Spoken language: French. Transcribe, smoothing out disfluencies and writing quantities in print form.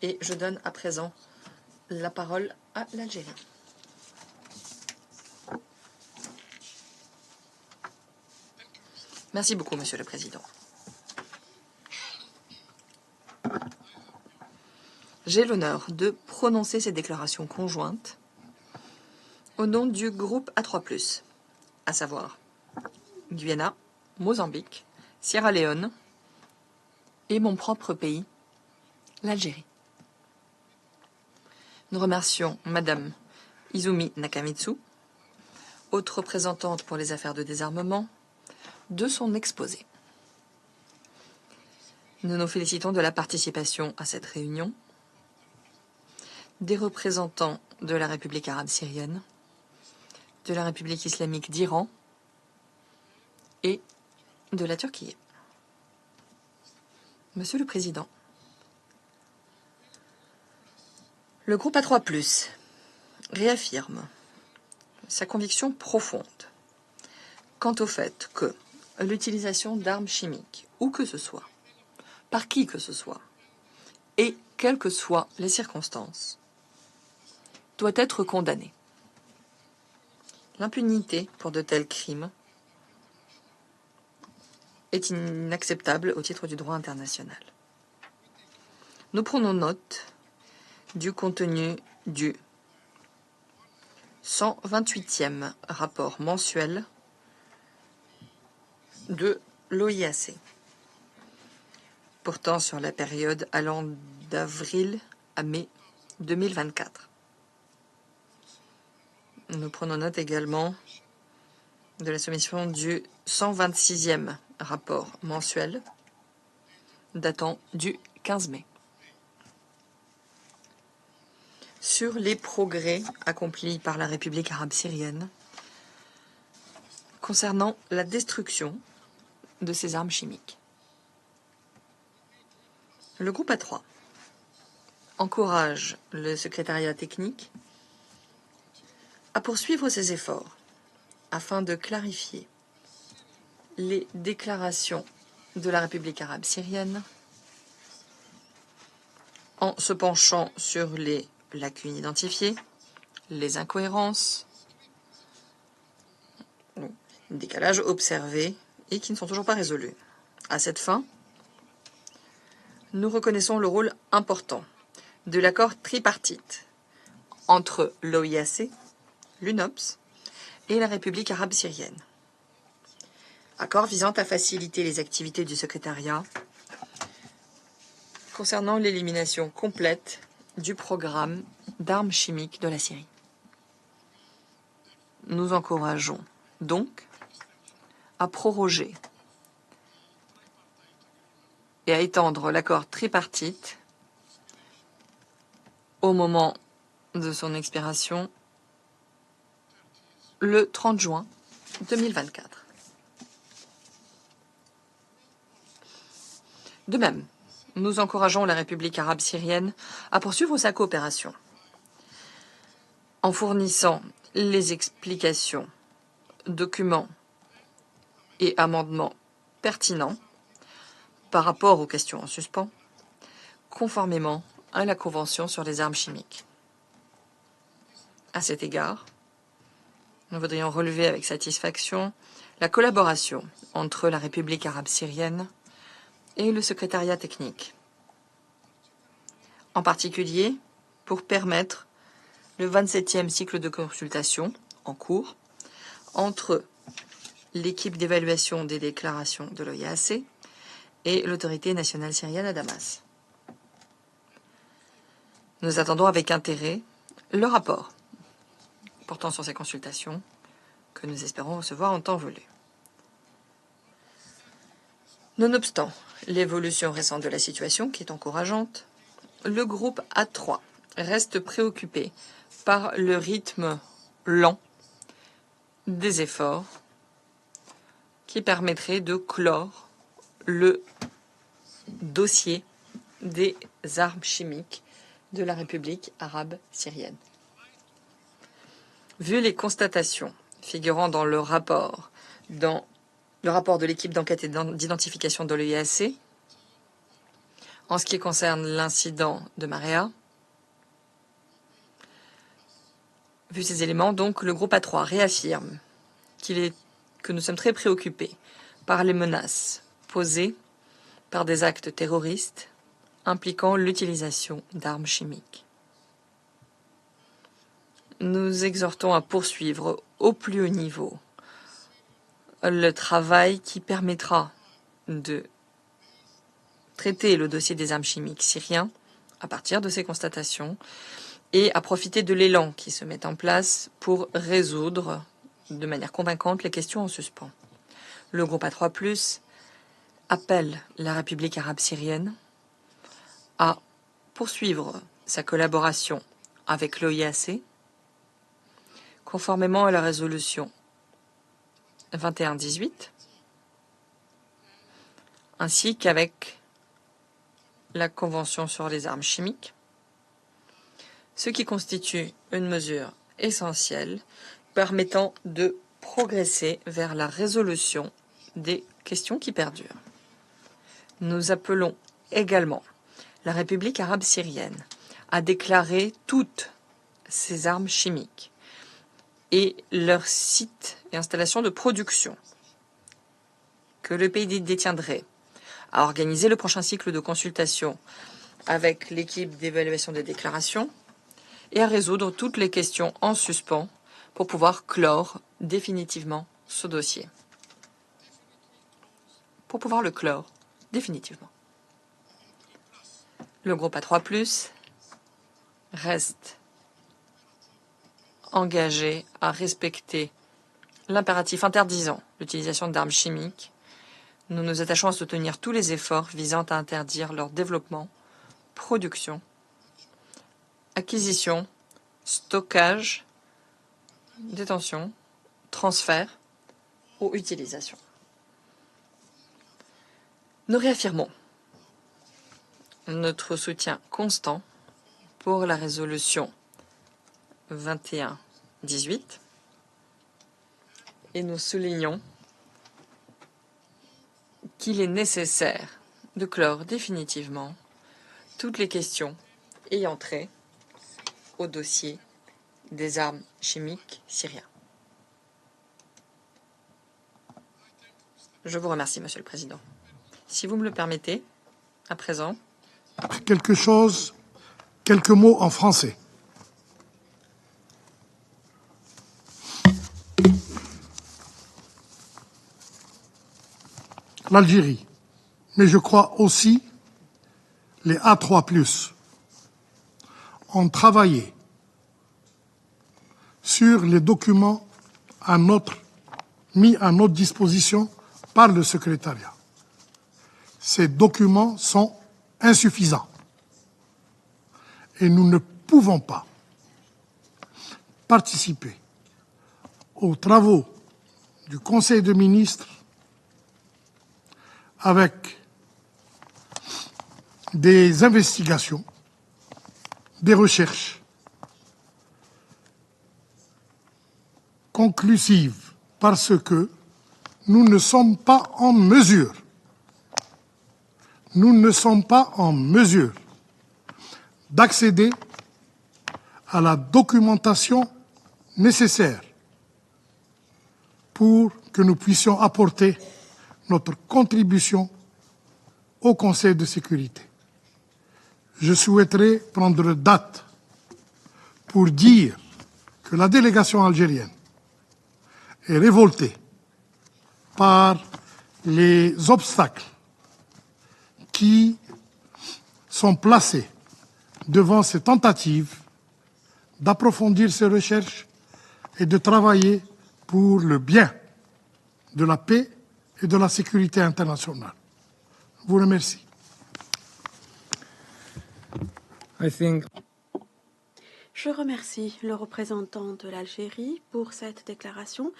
Et je donne à présent la parole à l'Algérie. Merci beaucoup, Monsieur le Président. J'ai l'honneur de prononcer ces déclarations conjointes au nom du groupe A3+, à savoir Guyana, Mozambique, Sierra Leone et mon propre pays, l'Algérie. Nous remercions Madame Izumi Nakamitsu, haute représentante pour les affaires de désarmement, de son exposé. Nous nous félicitons de la participation à cette réunion des représentants de la République arabe syrienne, de la République islamique d'Iran et de la Turquie. Monsieur le Président, le groupe A3+, réaffirme sa conviction profonde quant au fait que l'utilisation d'armes chimiques, où que ce soit, par qui que ce soit, et quelles que soient les circonstances, doit être condamnée. L'impunité pour de tels crimes est inacceptable au titre du droit international. Nous prenons note du contenu du 128e rapport mensuel de l'OIAC, portant sur la période allant d'avril à mai 2024. Nous prenons note également de la soumission du 126e rapport mensuel datant du 15 mai. Sur les progrès accomplis par la République arabe syrienne concernant la destruction de ces armes chimiques. Le groupe A3 encourage le secrétariat technique à poursuivre ses efforts afin de clarifier les déclarations de la République arabe syrienne en se penchant sur les lacunes identifiées, les incohérences, les décalages observés et qui ne sont toujours pas résolus. À cette fin, nous reconnaissons le rôle important de l'accord tripartite entre l'OIAC, l'UNOPS et la République arabe syrienne. Accord visant à faciliter les activités du secrétariat concernant l'élimination complète du programme d'armes chimiques de la Syrie. Nous encourageons donc à proroger et à étendre l'accord tripartite au moment de son expiration le 30 juin 2024. De même, nous encourageons la République arabe syrienne à poursuivre sa coopération en fournissant les explications, documents et amendements pertinents par rapport aux questions en suspens, conformément à la Convention sur les armes chimiques. À cet égard, nous voudrions relever avec satisfaction la collaboration entre la République arabe syrienne et le secrétariat technique, en particulier pour permettre le 27e cycle de consultation en cours entre l'équipe d'évaluation des déclarations de l'OIAC et l'autorité nationale syrienne à Damas. Nous attendons avec intérêt le rapport portant sur ces consultations que nous espérons recevoir en temps voulu. Nonobstant l'évolution récente de la situation, qui est encourageante, le groupe A3 reste préoccupé par le rythme lent des efforts qui permettrait de clore le dossier des armes chimiques de la République arabe syrienne. Vu les constatations figurant dans le rapport de l'équipe d'enquête et d'identification de l'OIAC, En ce qui concerne l'incident de Marea, vu ces éléments, donc, le groupe A3 réaffirme que nous sommes très préoccupés par les menaces posées par des actes terroristes impliquant l'utilisation d'armes chimiques. Nous exhortons à poursuivre au plus haut niveau le travail qui permettra de traiter le dossier des armes chimiques syriens à partir de ces constatations et à profiter de l'élan qui se met en place pour résoudre de manière convaincante les questions en suspens. Le groupe A3+, appelle la République arabe syrienne à poursuivre sa collaboration avec l'OIAC, conformément à la résolution 2118, ainsi qu'avec la Convention sur les armes chimiques, ce qui constitue une mesure essentielle permettant de progresser vers la résolution des questions qui perdurent. Nous appelons également la République arabe syrienne à déclarer toutes ces armes chimiques et leurs sites et installations de production que le pays détiendrait, à organiser le prochain cycle de consultation avec l'équipe d'évaluation des déclarations et à résoudre toutes les questions en suspens pour pouvoir clore définitivement ce dossier. Pour pouvoir le clore définitivement. Le groupe A3+, reste engagé à respecter l'impératif interdisant l'utilisation d'armes chimiques. Nous nous attachons à soutenir tous les efforts visant à interdire leur développement, production, acquisition, stockage, détention, transfert ou utilisation. Nous réaffirmons notre soutien constant pour la résolution 2118 et nous soulignons qu'il est nécessaire de clore définitivement toutes les questions ayant trait au dossier des armes chimiques syriens. Je vous remercie, Monsieur le Président. Si vous me le permettez, à présent. Quelques mots en français. L'Algérie, mais je crois aussi les A3+, ont travaillé sur les documents mis à notre disposition par le secrétariat. Ces documents sont insuffisants et nous ne pouvons pas participer aux travaux du Conseil des ministres avec des investigations, des recherches conclusives parce que nous ne sommes pas en mesure d'accéder à la documentation nécessaire pour que nous puissions apporter notre contribution au Conseil de sécurité. Je souhaiterais prendre date pour dire que la délégation algérienne est révoltée par les obstacles qui sont placés devant ces tentatives d'approfondir ces recherches et de travailler pour le bien de la paix et de la sécurité internationale. Je vous remercie. Je remercie le représentant de l'Algérie pour cette déclaration.